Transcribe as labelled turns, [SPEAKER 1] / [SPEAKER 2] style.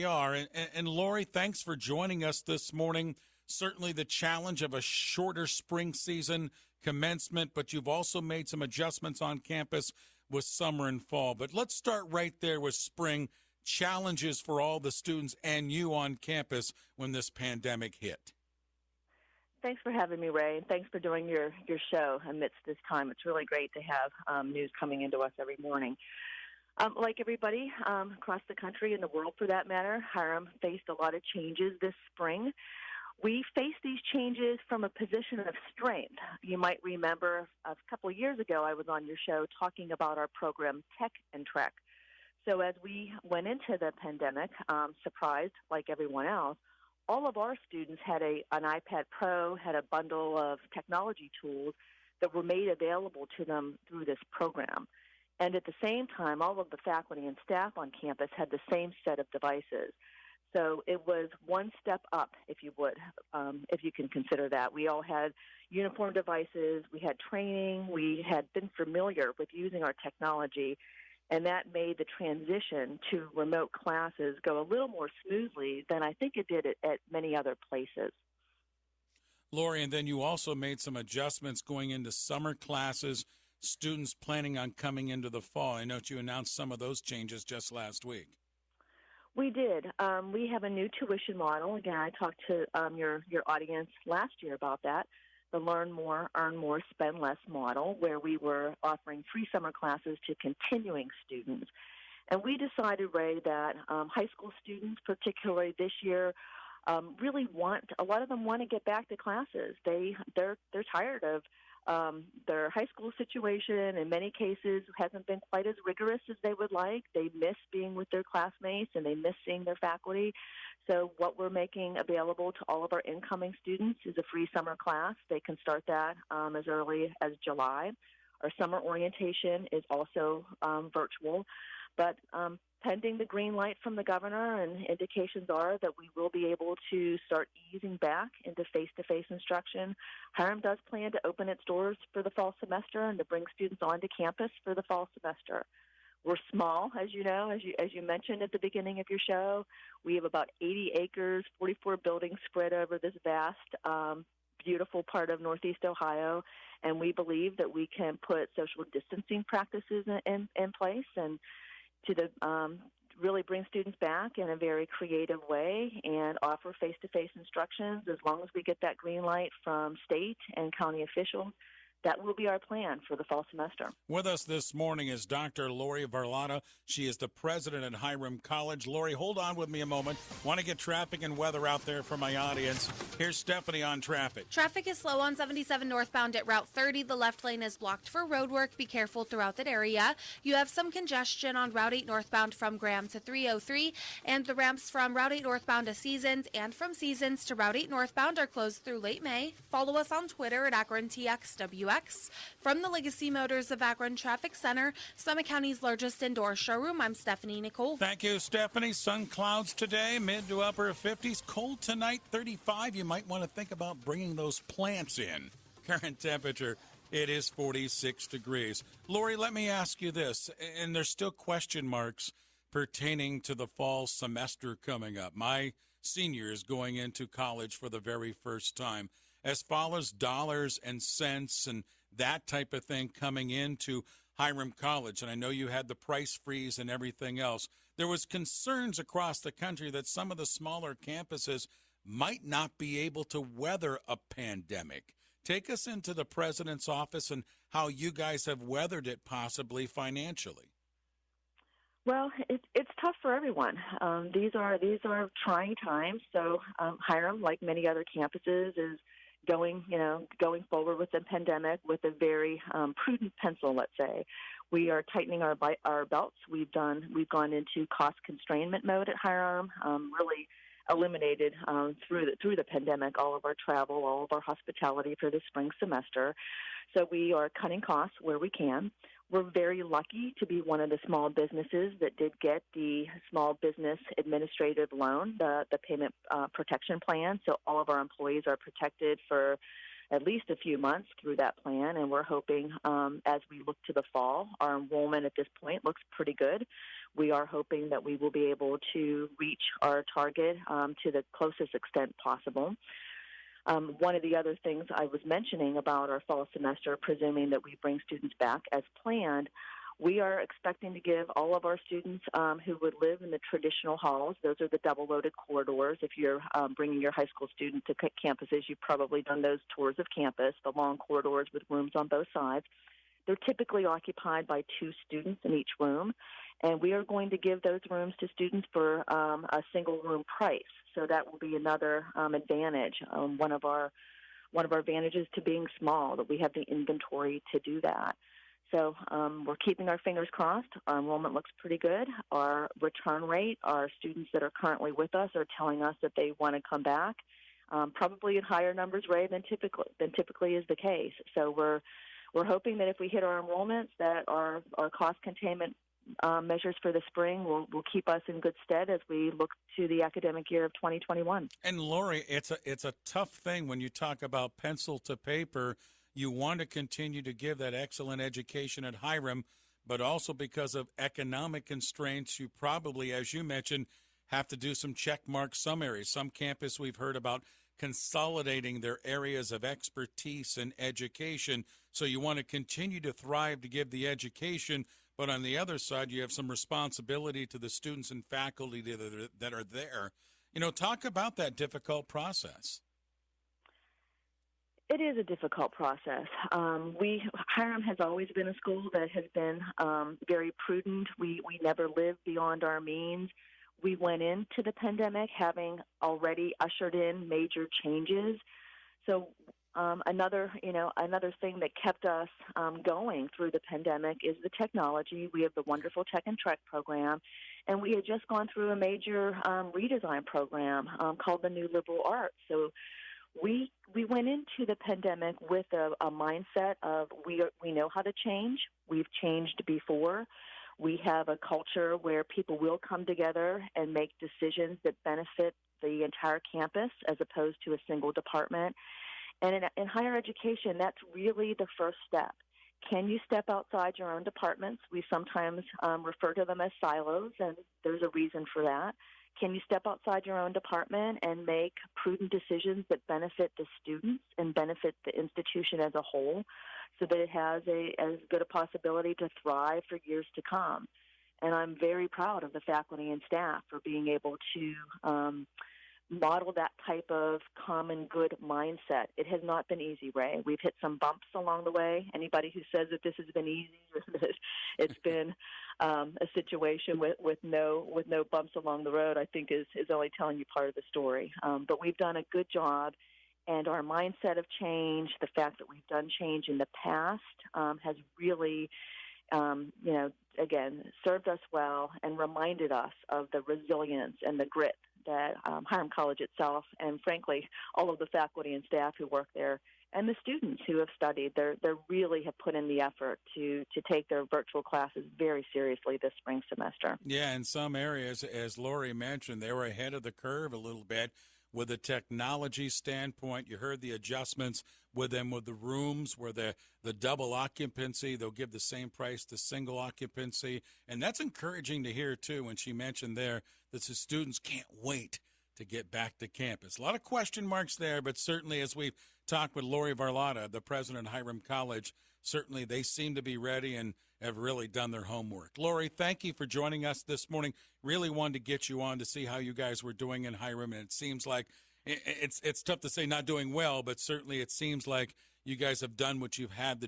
[SPEAKER 1] We are. And Lori, thanks for joining us this morning. Certainly the challenge of a shorter spring season commencement, but you've also made some adjustments on campus with summer and fall. But let's start right there with spring challenges for all the students and you on campus when this pandemic hit.
[SPEAKER 2] Thanks for having me, Ray, and thanks for doing your show amidst this time. It's really great to have news coming into us every morning. Like everybody across the country and the world, for that matter, Hiram faced a lot of changes this spring. We faced these changes from a position of strength. You might remember a couple of years ago I was on your show talking about our program Tech and Trek. So as we went into the pandemic, surprised like everyone else, all of our students had an iPad Pro, had a bundle of technology tools that were made available to them through this program. And at the same time, all of the faculty and staff on campus had the same set of devices. So it was one step up, if you would, if you can consider that. We all had uniform devices, we had training, we had been familiar with using our technology, and that made the transition to remote classes go a little more smoothly than I think it did at many other places.
[SPEAKER 1] Lori, and then you also made some adjustments going into summer classes, students planning on coming into the fall. I know you announced some of those changes just last week.
[SPEAKER 2] We did. We have a new tuition model. Again, I talked to your audience last year about that, the Learn More, Earn More, Spend Less model, where we were offering free summer classes to continuing students. And we decided, Ray, that high school students, particularly this year, really a lot of them want to get back to classes. They're tired of their high school situation. In many cases hasn't been quite as rigorous as they would like. They miss being with their classmates and they miss seeing their faculty. So what we're making available to all of our incoming students is a free summer class. They can start that as early as July. Our summer orientation is also virtual, but pending the green light from the governor, and indications are that we will be able to start easing back into face-to-face instruction. Hiram does plan to open its doors for the fall semester and to bring students onto campus for the fall semester. We're small, as you know, as you mentioned at the beginning of your show. We have about 80 acres, 44 buildings spread over this vast, beautiful part of Northeast Ohio, and we believe that we can put social distancing practices in place and to really bring students back in a very creative way and offer face-to-face instructions as long as we get that green light from state and county officials. That will be our plan for the fall semester.
[SPEAKER 1] With us this morning is Dr. Lori Varlotta. She is the president at Hiram College. Lori, hold on with me a moment. Want to get traffic and weather out there for my audience. Here's Stephanie on traffic.
[SPEAKER 3] Traffic is slow on 77 northbound at Route 30. The left lane is blocked for road work. Be careful throughout that area. You have some congestion on Route 8 northbound from Graham to 303, and the ramps from Route 8 northbound to Seasons and from Seasons to Route 8 northbound are closed through late May. Follow us on Twitter at AkronTXWX. From the Legacy Motors of Akron Traffic Center, Summit County's largest indoor showroom, I'm Stephanie Nicole.
[SPEAKER 1] Thank you, Stephanie. Sun clouds today, mid to upper 50s. Cold tonight, 35. You might want to think about bringing those plants in. Current temperature, it is 46 degrees. Lori, let me ask you this, and there's still question marks pertaining to the fall semester coming up. My senior is going into college for the very first time. As far as dollars and cents and that type of thing coming into Hiram College, and I know you had the price freeze and everything else, there was concerns across the country that some of the smaller campuses might not be able to weather a pandemic. Take us into the president's office and how you guys have weathered it possibly financially.
[SPEAKER 2] Well, it's tough for everyone. These are trying times. So Hiram, like many other campuses, is going forward with the pandemic with a very prudent pencil, let's say. We are tightening our belts. We've gone into cost constrainment mode at Hiram, really eliminated through the pandemic all of our travel, all of our hospitality for the spring semester. So we are cutting costs where we can. We're very lucky to be one of the small businesses that did get the Small Business Administrative Loan, the payment protection plan. So all of our employees are protected for at least a few months through that plan, and we're hoping as we look to the fall, our enrollment at this point looks pretty good. we are hoping that we will be able to reach our target to the closest extent possible. One of the other things I was mentioning about our fall semester, presuming that we bring students back as planned, we are expecting to give all of our students who would live in the traditional halls, those are the double-loaded corridors. If you're bringing your high school student to campuses, you've probably done those tours of campus, the long corridors with rooms on both sides. They're typically occupied by 2 students in each room, and we are going to give those rooms to students for a single-room price. So that will be another advantage. One of our advantages to being small, that we have the inventory to do that. So we're keeping our fingers crossed. Our enrollment looks pretty good. Our return rate, our students that are currently with us are telling us that they want to come back, probably in higher numbers, Ray, than typically is the case. So we're hoping that if we hit our enrollments, that our cost containment measures for the spring will keep us in good stead as we look to the academic year of 2021.
[SPEAKER 1] And Lori, it's a tough thing when you talk about pencil to paper. You want to continue to give that excellent education at Hiram, but also because of economic constraints, you probably, as you mentioned, have to do some check marks some areas. Some campus we've heard about consolidating their areas of expertise and education. So you want to continue to thrive to give the education, but on the other side, you have some responsibility to the students and faculty that are there. Talk about that difficult process.
[SPEAKER 2] It is a difficult process. Hiram has always been a school that has been very prudent. We never lived beyond our means. We went into the pandemic having already ushered in major changes. So another thing that kept us going through the pandemic is the technology. We have the wonderful Tech and Trek program, and we had just gone through a major redesign program called the New Liberal Arts. So we went into the pandemic with a mindset of we know how to change. We've changed before. We have a culture where people will come together and make decisions that benefit the entire campus as opposed to a single department. And in higher education, that's really the first step. Can you step outside your own departments? We sometimes refer to them as silos, and there's a reason for that. Can you step outside your own department and make prudent decisions that benefit the students and benefit the institution as a whole so that it has as good a possibility to thrive for years to come? And I'm very proud of the faculty and staff for being able to model that type of common good mindset. It has not been easy, Ray. We've hit some bumps along the way. Anybody who says that this has been easy, it's been a situation with no bumps along the road, I think is only telling you part of the story. But we've done a good job, and our mindset of change, the fact that we've done change in the past, has really again, served us well and reminded us of the resilience and the grit that Hiram College itself and, frankly, all of the faculty and staff who work there and the students who have studied, they really have put in the effort to take their virtual classes very seriously this spring semester.
[SPEAKER 1] Yeah, in some areas, as Lori mentioned, they were ahead of the curve a little bit with a technology standpoint. You heard the adjustments with them with the rooms where the double occupancy, they'll give the same price to single occupancy. And that's encouraging to hear, too, when she mentioned there that the students can't wait to get back to campus. A lot of question marks there, but certainly as we've talked with Lori Varlotta, the president of Hiram College, certainly they seem to be ready and have really done their homework. Lori, thank you for joining us this morning. Really wanted to get you on to see how you guys were doing in Hiram, and it seems like it's tough to say not doing well, but certainly it seems like you guys have done what you've had to